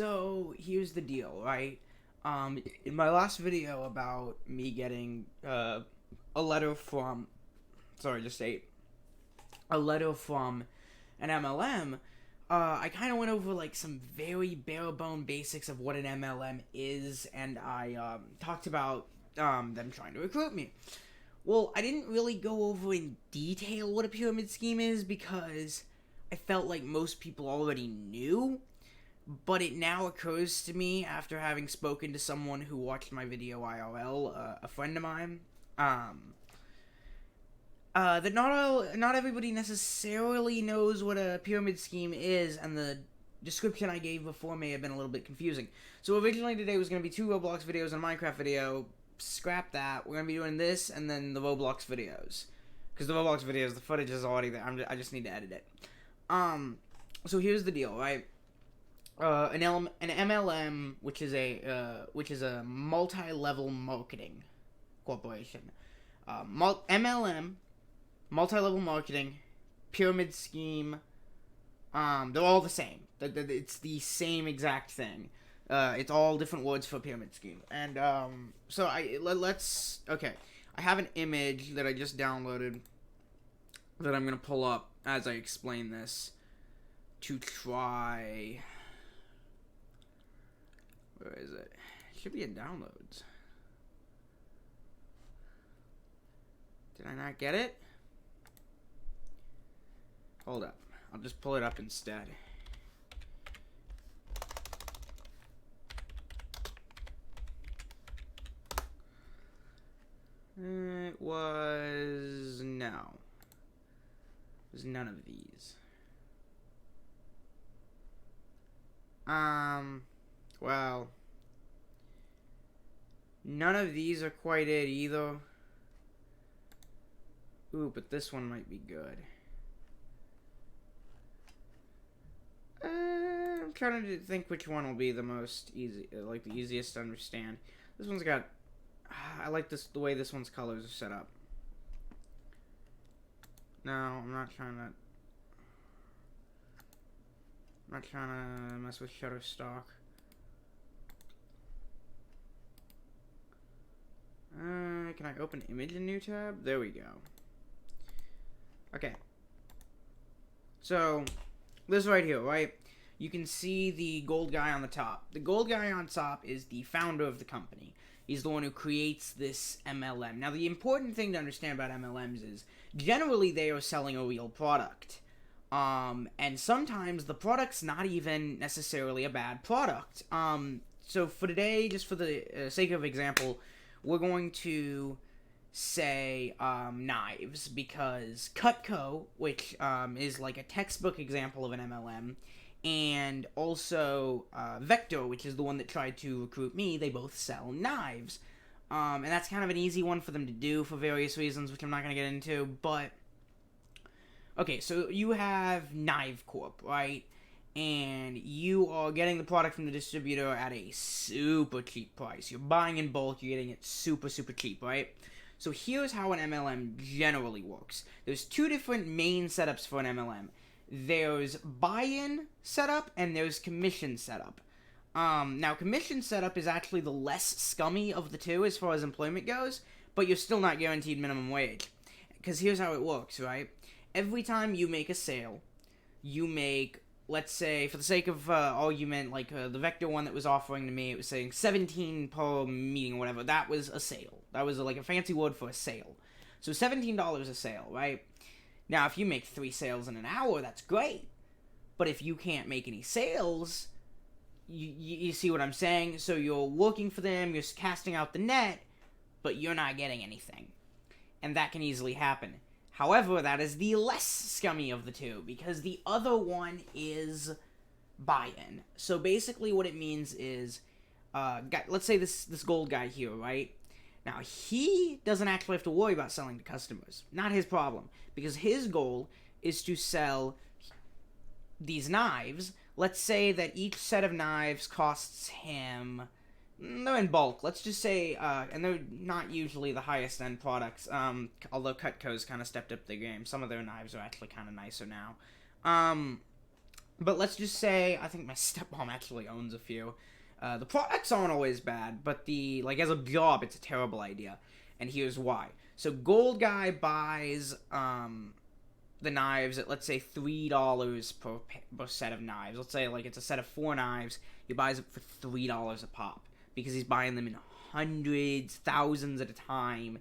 So here's the deal, right? In my last video about me getting a letter from, sorry, just say a letter from an MLM, I kind of went over like some very bare bone basics of what an MLM is, and I talked about them trying to recruit me. Well, I didn't really go over in detail what a pyramid scheme is because I felt like most people already knew, but it now occurs to me after having spoken to someone who watched my video IRL, a friend of mine, that not everybody necessarily knows what a pyramid scheme is, and the description I gave before may have been a little bit confusing. So originally today was going to be 2 Roblox videos and a Minecraft video. Scrap that. We're going to be doing this and then the Roblox videos. Because the Roblox videos, the footage is already there. I just need to edit it. So here's the deal, right? An MLM, which is a multi-level marketing corporation. MLM, multi-level marketing, pyramid scheme. They're all the same. It's the same exact thing. It's all different words for pyramid scheme. And so let's okay. I have an image that I just downloaded that I'm gonna pull up as I explain this to try. Where is it? It should be in downloads. Did I not get it? Hold up. I'll just pull it up instead. It was no. It was none of these. Well, none of these are quite it either. Ooh, but this one might be good. I'm trying to think which one will be the most easy, like the easiest to understand. This one's got. I like the way this one's colors are set up. No, I'm not trying to mess with Shutterstock. Can I open image in new tab? There we go. Okay. So, this right here, right? You can see the gold guy on the top. The gold guy on top is the founder of the company. He's the one who creates this MLM. Now, the important thing to understand about MLMs is, generally, they are selling a real product. And sometimes the product's not even necessarily a bad product. So for today, just for the sake of example, we're going to say knives, because Cutco, which is like a textbook example of an MLM, and also Vector, which is the one that tried to recruit me, they both sell knives. And that's kind of an easy one for them to do for various reasons, which I'm not going to get into, but okay, so you have Knife Corp, right? And you are getting the product from the distributor at a super cheap price. You're buying in bulk, you're getting it super, super cheap, right? So here's how an MLM generally works. There's 2 different main setups for an MLM. There's buy-in setup and there's commission setup. Now, commission setup is actually the less scummy of the 2 as far as employment goes, but you're still not guaranteed minimum wage. Because here's how it works, right? Every time you make a sale, you make, let's say, for the sake of argument, like the Vector one that was offering to me, it was saying 17 per meeting or whatever. That was a sale. That was like a fancy word for a sale. So $17 a sale, right? Now, if you make 3 sales in an hour, that's great. But if you can't make any sales, you see what I'm saying? So you're working for them, you're casting out the net, but you're not getting anything. And that can easily happen. However, that is the less scummy of the 2, because the other one is buy-in. So basically what it means is, let's say this gold guy here, right? Now, he doesn't actually have to worry about selling to customers. Not his problem, because his goal is to sell these knives. Let's say that each set of knives costs him, they're in bulk. Let's just say, and they're not usually the highest end products, although Cutco's kind of stepped up their game. Some of their knives are actually kind of nicer now. But let's just say, I think my stepmom actually owns a few. The products aren't always bad, but as a job, it's a terrible idea. And here's why. So Gold Guy buys, the knives at, let's say, $3 per set of knives. Let's say, it's a set of 4 knives. He buys it for $3 a pop. Because he's buying them in hundreds, thousands at a time.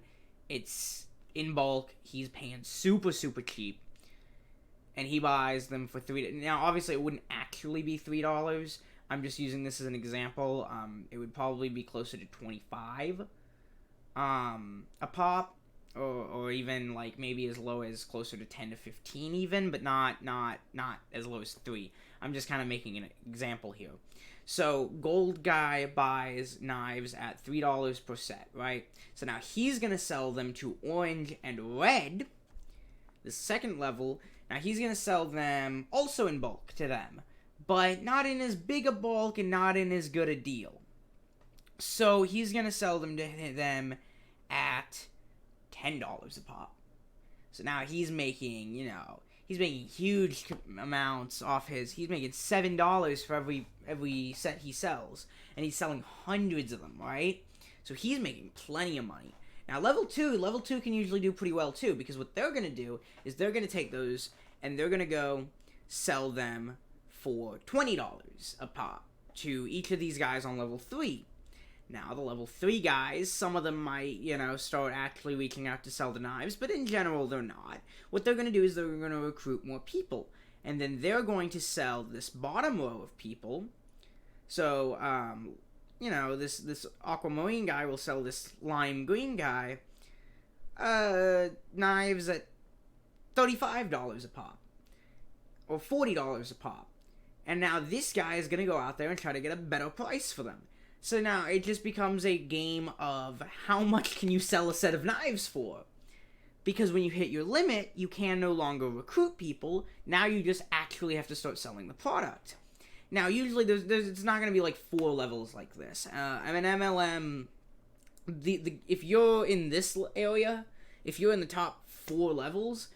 It's in bulk. He's paying super, super cheap. And he buys them for $3. Now, obviously, it wouldn't actually be $3. I'm just using this as an example. It would probably be closer to $25 a pop, or even maybe as low as closer to 10 to 15 even, but not as low as 3. I'm just kind of making an example here. So Gold Guy buys knives at $3 per set, right? So now he's gonna sell them to Orange and Red, the second level. Now he's gonna sell them also in bulk to them, but not in as big a bulk and not in as good a deal. So he's gonna sell them to them at $10 a pop. So now he's making, huge amounts off his. He's making $7 for every set he sells, and he's selling hundreds of them, right? So he's making plenty of money. Now level 2 can usually do pretty well too, because what they're gonna do is they're gonna take those and they're gonna go sell them for $20 a pop to each of these guys on level 3. Now, the level 3 guys, some of them might, start actually reaching out to sell the knives, but in general, they're not. What they're going to do is they're going to recruit more people, and then they're going to sell this bottom row of people. So, this aquamarine guy will sell this lime green guy knives at $35 a pop, or $40 a pop. And now this guy is going to go out there and try to get a better price for them. So now it just becomes a game of how much can you sell a set of knives for? Because when you hit your limit, you can no longer recruit people. Now you just actually have to start selling the product. Now usually it's not going to be 4 levels like this. MLM, if you're in this area, if you're in the top 4 levels,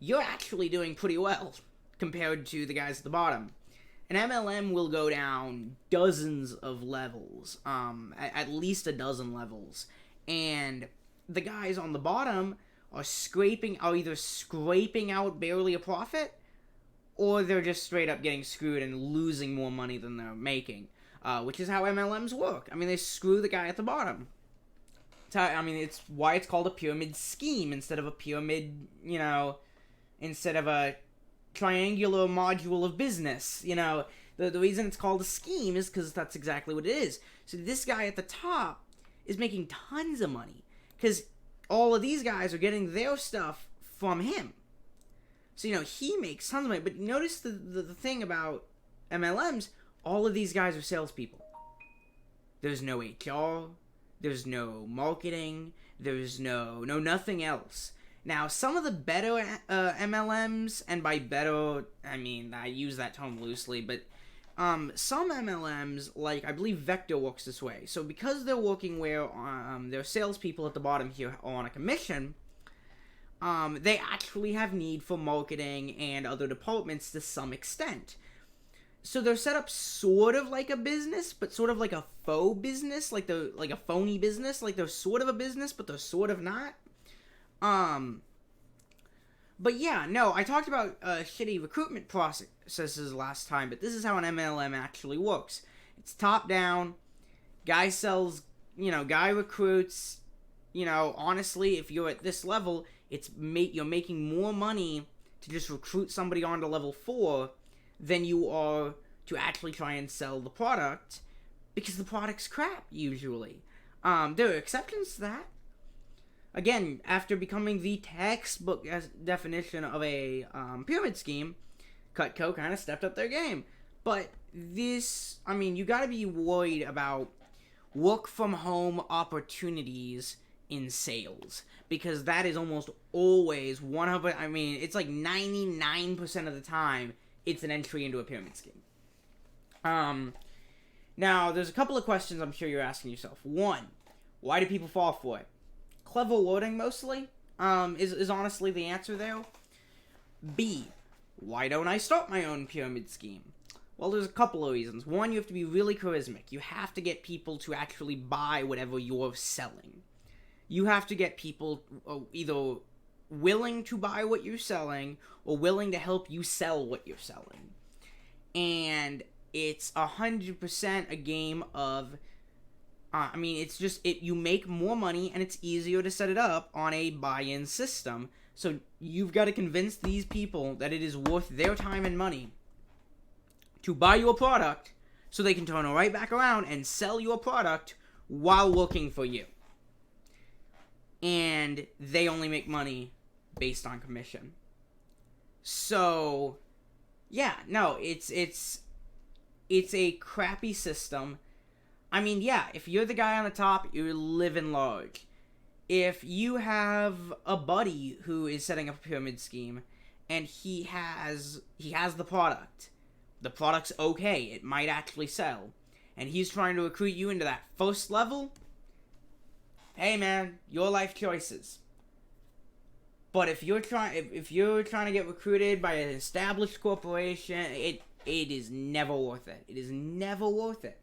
you're actually doing pretty well compared to the guys at the bottom. An MLM will go down dozens of levels, at least a dozen levels, and the guys on the bottom are either scraping out barely a profit, or they're just straight up getting screwed and losing more money than they're making, which is how MLMs work. I mean, they screw the guy at the bottom. It's why it's called a pyramid scheme instead of a pyramid, instead of a triangular module of business. The reason it's called a scheme is because that's exactly what it is. So this guy at the top is making tons of money because all of these guys are getting their stuff from him. So he makes tons of money. But notice the thing about MLMs, all of these guys are salespeople. There's no HR, there's no marketing, there's no nothing else. Now, some of the better MLMs, and by better, I mean, I use that term loosely, but some MLMs, I believe Vector works this way. So because they're working where their salespeople at the bottom here are on a commission, they actually have need for marketing and other departments to some extent. So they're set up sort of like a business, but sort of like a faux business, like a phony business. They're sort of a business, but they're sort of not. But yeah, no, I talked about shitty recruitment processes last time, but this is how an MLM actually works. It's top down, guy sells, guy recruits, honestly, if you're at this level, you're making more money to just recruit somebody onto level 4 than you are to actually try and sell the product, because the product's crap, usually. There are exceptions to that. Again, after becoming the textbook definition of a pyramid scheme, Cutco kind of stepped up their game. But you gotta be worried about work-from-home opportunities in sales. Because that is almost always it's 99% of the time, it's an entry into a pyramid scheme. Now, there's a couple of questions I'm sure you're asking yourself. 1, why do people fall for it? Clever wording, mostly, is honestly the answer there. B, why don't I start my own pyramid scheme? Well, there's a couple of reasons. One, you have to be really charismatic. You have to get people to actually buy whatever you're selling. You have to get people either willing to buy what you're selling or willing to help you sell what you're selling. And it's 100% a game of, it's just, you make more money and it's easier to set it up on a buy-in system. So you've got to convince these people that it is worth their time and money to buy your product so they can turn it right back around and sell your product while working for you. And they only make money based on commission. So, yeah, no, it's a crappy system. I mean, yeah, if you're the guy on the top, you're living large. If you have a buddy who is setting up a pyramid scheme and he has the product, the product's okay, it might actually sell, and he's trying to recruit you into that first level, hey man, your life choices. But if you're trying to get recruited by an established corporation, it is never worth it. It is never worth it.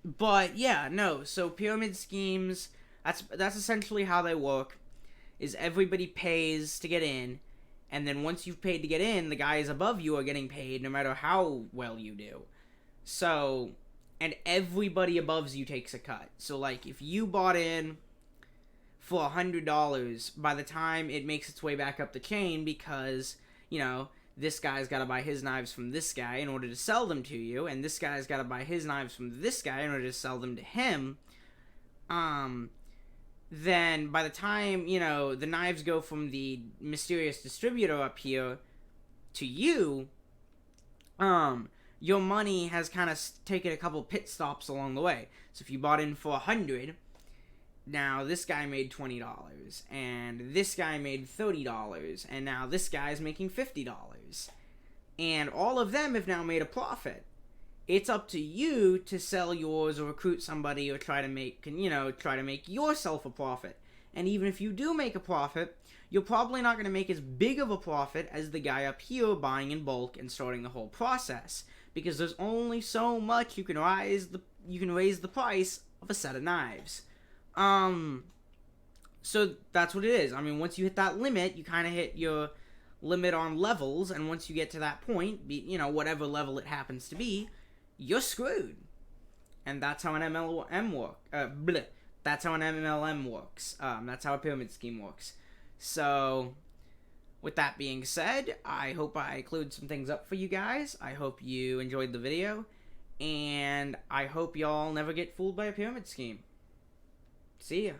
But yeah, no. So pyramid schemes, that's essentially how they work. Is everybody pays to get in, and then once you've paid to get in, the guys above you are getting paid no matter how well you do. So, and everybody above you takes a cut. So like if you bought in for $100, by the time it makes its way back up the chain, because, you know, this guy's got to buy his knives from this guy in order to sell them to you, and this guy's got to buy his knives from this guy in order to sell them to him, then by the time, you know, the knives go from the mysterious distributor up here to you, your money has kind of taken a couple pit stops along the way. So if you bought in for $100, now this guy made $20, and this guy made $30, and now this guy's making $50, and all of them have now made a profit. It's up to you to sell yours or recruit somebody or try to make yourself a profit. And even if you do make a profit, you're probably not going to make as big of a profit as the guy up here buying in bulk and starting the whole process, because there's only so much you can raise the price of a set of knives. So that's what it is. I mean, once you hit that limit, you kind of hit your limit on levels, and once you get to that point, whatever level it happens to be, you're screwed. And that's how an MLM works. That's how an MLM works. That's how a pyramid scheme works. So, with that being said, I hope I cleared some things up for you guys. I hope you enjoyed the video, and I hope y'all never get fooled by a pyramid scheme. See ya.